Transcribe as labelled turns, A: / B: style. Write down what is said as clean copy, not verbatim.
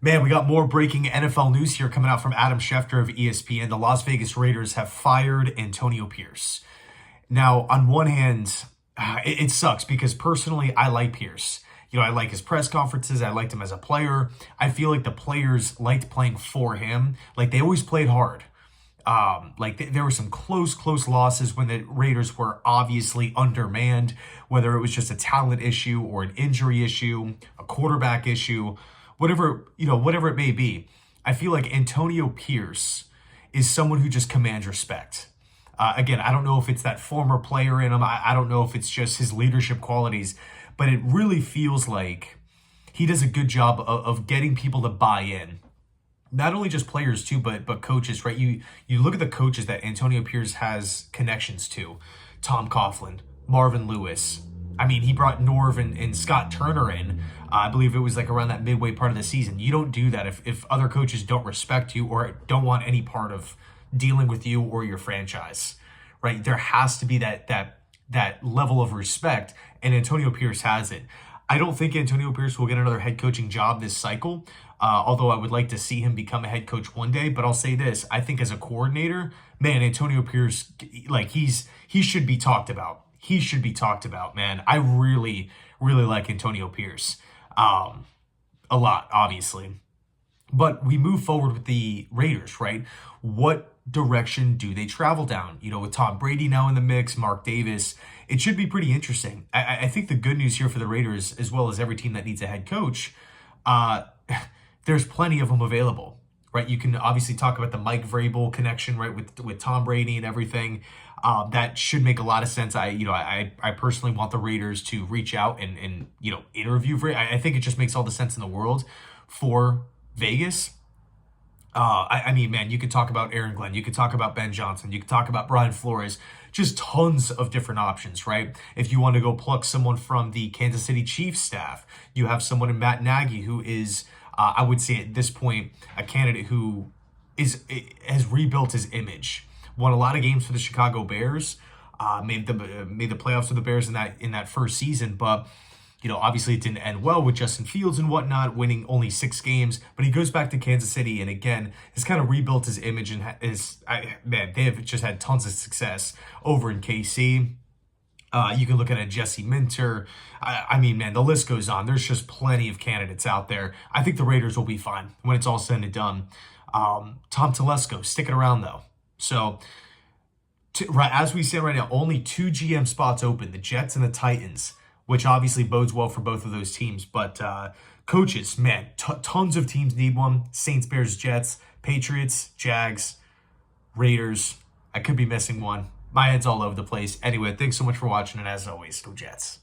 A: Man, we got more breaking NFL news here coming out from Adam Schefter of ESPN. The Las Vegas Raiders have fired Antonio Pierce. Now, on one hand, it sucks because personally, I like Pierce. I like his press conferences. I liked him as a player. I feel like the players liked playing for him. Like, they always played hard. There were some close losses when the Raiders were obviously undermanned, whether it was just a talent issue or an injury issue, a quarterback issue, whatever it may be. I feel like Antonio Pierce is someone who just commands respect. Again, I don't know if it's that former player in him. I don't know if it's just his leadership qualities, but it really feels like he does a good job of getting people to buy in. Not only just players too, but coaches, right? You look at the coaches that Antonio Pierce has connections to. Tom Coughlin, Marvin Lewis. I mean, he brought Norv and Scott Turner in. I believe it was like around that midway part of the season. You don't do that if other coaches don't respect you or don't want any part of dealing with you or your franchise, right? There has to be that level of respect, and Antonio Pierce has it. I don't think Antonio Pierce will get another head coaching job this cycle, although I would like to see him become a head coach one day. But I'll say this, I think as a coordinator, man, Antonio Pierce, like he should be talked about. He should be talked about, man. I really like Antonio Pierce. A lot, obviously. But we move forward with the Raiders, right? What direction do they travel down? With Tom Brady now in the mix, Mark Davis, it should be pretty interesting. I think the good news here for the Raiders, as well as every team that needs a head coach, there's plenty of them available, right? You can obviously talk about the Mike Vrabel connection, right, with Tom Brady and everything. That should make a lot of sense. I personally want the Raiders to reach out and interview Vrabel. I think it just makes all the sense in the world for Vegas. I mean, man, you could talk about Aaron Glenn. You could talk about Ben Johnson. You could talk about Brian Flores. Just tons of different options, right? If you want to go pluck someone from the Kansas City Chiefs staff, you have someone in Matt Nagy who is, I would say at this point, a candidate who has rebuilt his image. Won a lot of games for the Chicago Bears. Made the playoffs for the Bears in that first season, but obviously it didn't end well with Justin Fields and whatnot, winning only 6 games. But he goes back to Kansas City and again has kind of rebuilt his image and they have just had tons of success over in KC. You can look at a Jesse Minter. I mean, man, the list goes on. There's just plenty of candidates out there. I think the Raiders will be fine when it's all said and done. Tom Telesco sticking around though. So, right as we stand right now, only 2 GM spots open, the Jets and the Titans, which obviously bodes well for both of those teams. But coaches, man, tons of teams need one. Saints, Bears, Jets, Patriots, Jags, Raiders. I could be missing one. My head's all over the place. Anyway, thanks so much for watching, and as always, go Jets.